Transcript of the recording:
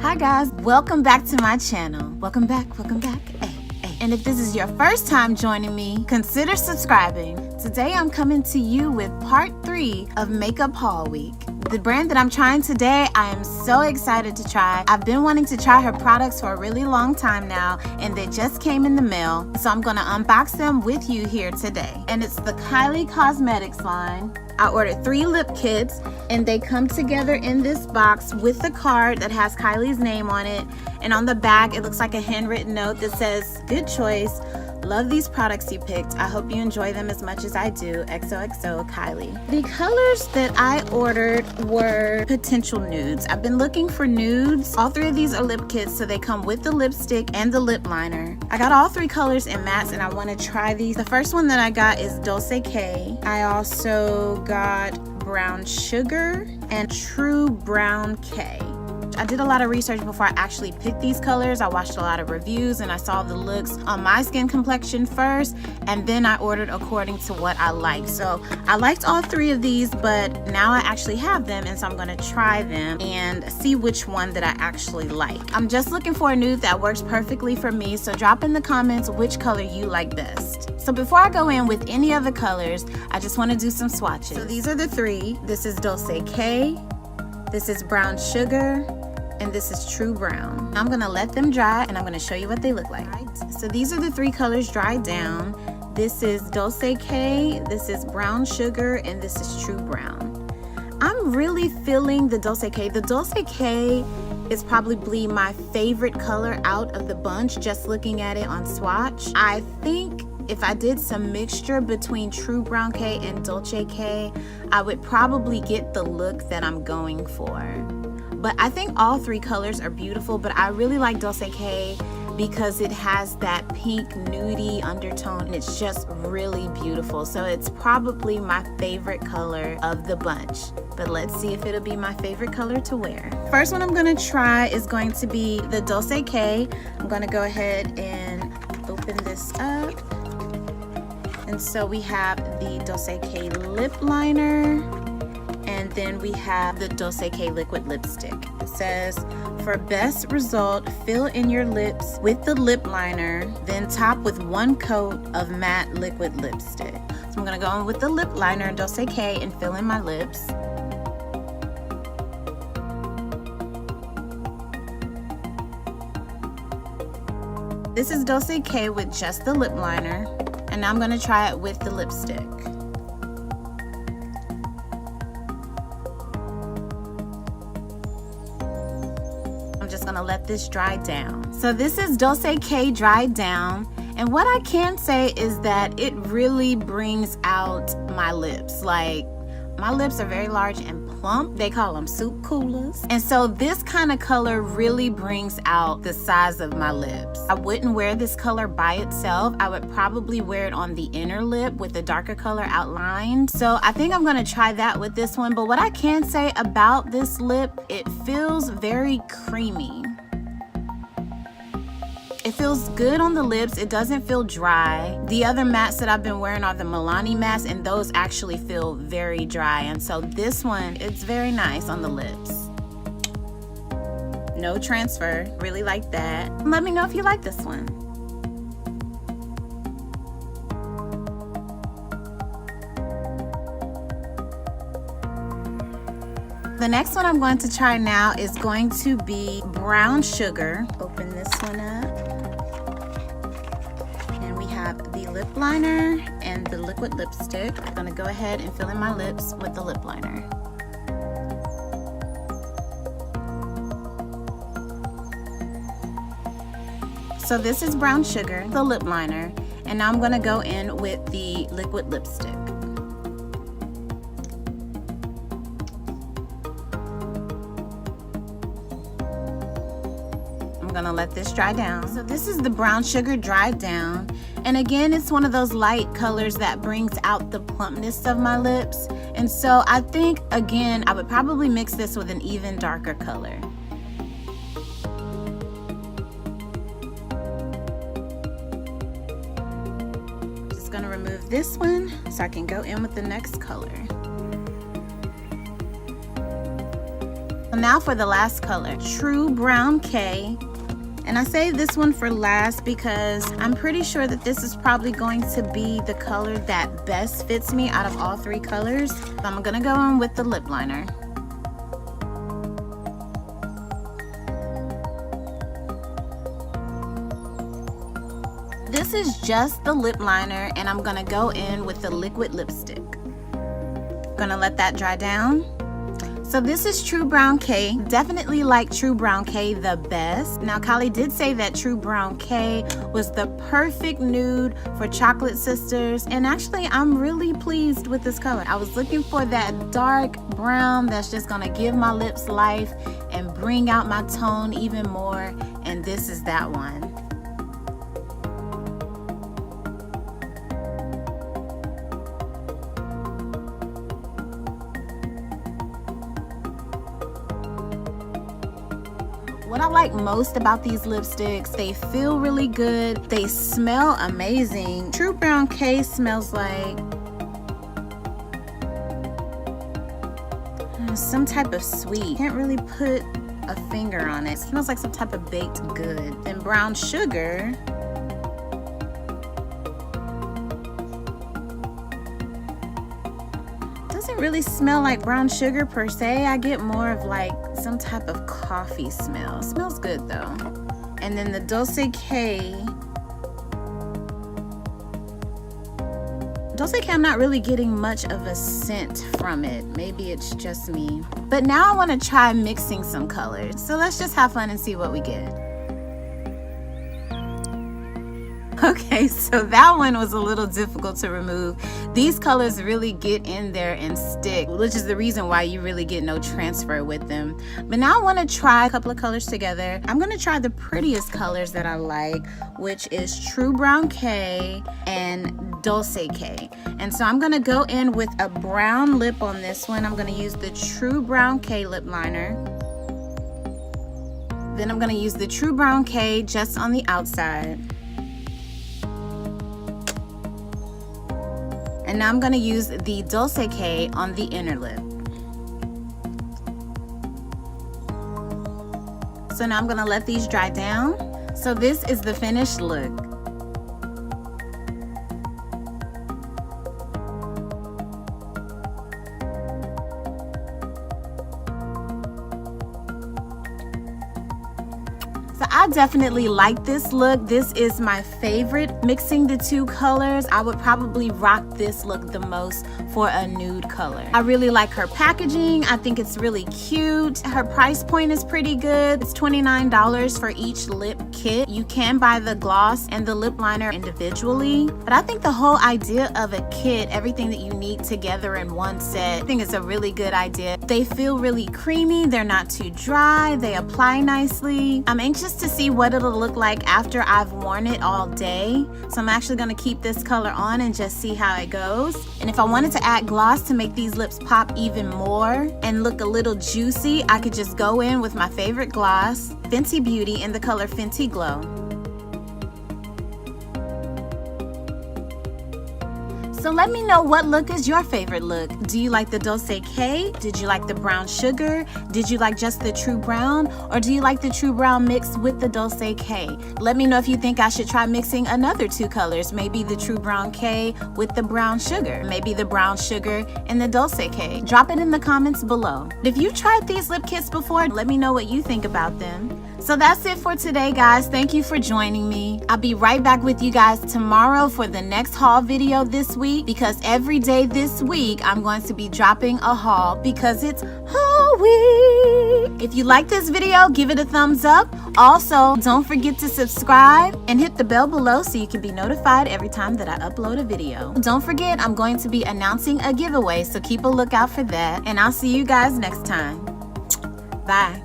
Hi guys, welcome back to my channel. Welcome back. Hey. And if this is your first time joining me, consider subscribing. Today I'm coming to you with part 3 of Makeup Haul Week. The brand that I'm trying today, I am so excited to try. I've been wanting to try her products for a really long time now, and they just came in the mail. So I'm gonna unbox them with you here today. And it's the Kylie Cosmetics line. I ordered 3 lip kits, and they come together in this box with the card that has Kylie's name on it. And on the back, it looks like a handwritten note that says, "Good choice. Love these products you picked. I hope you enjoy them as much as I do. XOXO, Kylie." The colors that I ordered were potential nudes. I've been looking for nudes. All 3 of these are lip kits, so they come with the lipstick and the lip liner. I got all 3 colors in mattes, and I want to try these. The first one that I got is Dulce K. I also got Brown Sugar and True Brown K. I did a lot of research before I actually picked these colors. I watched a lot of reviews and I saw the looks on my skin complexion first, and then I ordered according to what I liked. So I liked all 3 of these, but now I actually have them, and so I'm gonna try them and see which one that I actually like. I'm just looking for a nude that works perfectly for me, so drop in the comments which color you like best. So before I go in with any of the colors, I just wanna do some swatches. So these are the 3. This is Dulce K, this is Brown Sugar, and this is True Brown. I'm gonna let them dry and I'm gonna show you what they look like. So these are the 3 colors dried down. This is Dulce K, this is Brown Sugar, and this is True Brown. I'm really feeling the Dulce K. The Dulce K is probably my favorite color out of the bunch, just looking at it on swatch. I think if I did some mixture between True Brown K and Dulce K, I would probably get the look that I'm going for. But I think all 3 colors are beautiful, but I really like Dulce K because it has that pink nudie undertone, and it's just really beautiful. So it's probably my favorite color of the bunch. But let's see if it'll be my favorite color to wear. First one I'm gonna try is going to be the Dulce K. I'm gonna go ahead and open this up. And so we have the Dulce K lip liner. And then we have the Dulce K liquid lipstick. It says, "For best result, fill in your lips with the lip liner, then top with 1 coat of matte liquid lipstick." So I'm gonna go in with the lip liner, Dulce K, and fill in my lips. This is Dulce K with just the lip liner, and now I'm gonna try it with the lipstick. Just gonna let this dry down. So this is Dulce K dried down, and what I can say is that it really brings out my lips. Like, my lips are very large and plump. They call them soup coolers. And so this kind of color really brings out the size of my lips. I wouldn't wear this color by itself. I would probably wear it on the inner lip with a darker color outlined. So I think I'm gonna try that with this one. But what I can say about this lip, it feels very creamy. It feels good on the lips. It doesn't feel dry. The other mattes that I've been wearing are the Milani mattes, and those actually feel very dry. And so this one, it's very nice on the lips. No transfer. Really like that. Let me know if you like this one. The next one I'm going to try now is going to be Brown Sugar. Open this one up. The lip liner and the liquid lipstick. I'm gonna go ahead and fill in my lips with the lip liner. So this is Brown Sugar, the lip liner, and now I'm gonna go in with the liquid lipstick. I'm gonna let this dry down. So this is the Brown Sugar dried down. And again, it's one of those light colors that brings out the plumpness of my lips. And so I think, again, I would probably mix this with an even darker color. Just gonna remove this one so I can go in with the next color. Now for the last color, True Brown K. And I saved this one for last because I'm pretty sure that this is probably going to be the color that best fits me out of all three colors. So I'm gonna go in with the lip liner. This is just the lip liner, and I'm gonna go in with the liquid lipstick. Gonna let that dry down. So this is True Brown K. Definitely like True Brown K the best. Now Kylie did say that True Brown K was the perfect nude for Chocolate Sisters, and actually I'm really pleased with this color. I was looking for that dark brown that's just gonna give my lips life and bring out my tone even more, and this is that one. What I like most about these lipsticks, they feel really good. They smell amazing. True Brown K smells like some type of sweet. Can't really put a finger on it. It smells like some type of baked good. Then Brown Sugar. Doesn't really smell like brown sugar per se. I get more of like some type of coffee smell. It smells good though. And then the Dulce K. Dulce K, I'm not really getting much of a scent from it. Maybe it's just me. But now I want to try mixing some colors. So let's just have fun and see what we get. Okay, so that one was a little difficult to remove. These colors really get in there and stick, which is the reason why you really get no transfer with them. But now I want to try a couple of colors together. I'm going to try the prettiest colors that I like, which is True Brown K and Dulce K. And so I'm going to go in with a brown lip on this one. I'm going to use the True Brown K lip liner. Then I'm going to use the True Brown K just on the outside. And now I'm going to use the Dulce K on the inner lip. So now I'm going to let these dry down. So this is the finished look. So I definitely like this look. This is my favorite. Mixing the two colors, I would probably rock this look the most for a nude color. I really like her packaging. I think it's really cute. Her price point is pretty good. It's $29 for each lip kit. You can buy the gloss and the lip liner individually, but I think the whole idea of a kit, everything that you need together in one set, I think it's a really good idea. They feel really creamy. They're not too dry. They apply nicely. I'm anxious to see what it'll look like after I've worn it all day. So I'm actually going to keep this color on and just see how it goes. And if I wanted to add gloss to make these lips pop even more and look a little juicy, I could just go in with my favorite gloss, Fenty Beauty, in the color Fenty Glow. So let me know, what look is your favorite look? Do you like the Dulce K? Did you like the brown sugar? Did you like just the True Brown? Or do you like the True Brown mixed with the Dulce K? Let me know if you think I should try mixing another two colors. Maybe the True Brown K with the brown sugar. Maybe the brown sugar and the Dulce K. Drop it in the comments below. If you tried these lip kits before, let me know what you think about them. So that's it for today, guys. Thank you for joining me. I'll be right back with you guys tomorrow for the next haul video this week, because every day this week I'm going to be dropping a haul because it's haul week. If you like this video, give it a thumbs up. Also, don't forget to subscribe and hit the bell below so you can be notified every time that I upload a video. Don't forget, I'm going to be announcing a giveaway, so keep a lookout for that. And I'll see you guys next time. Bye.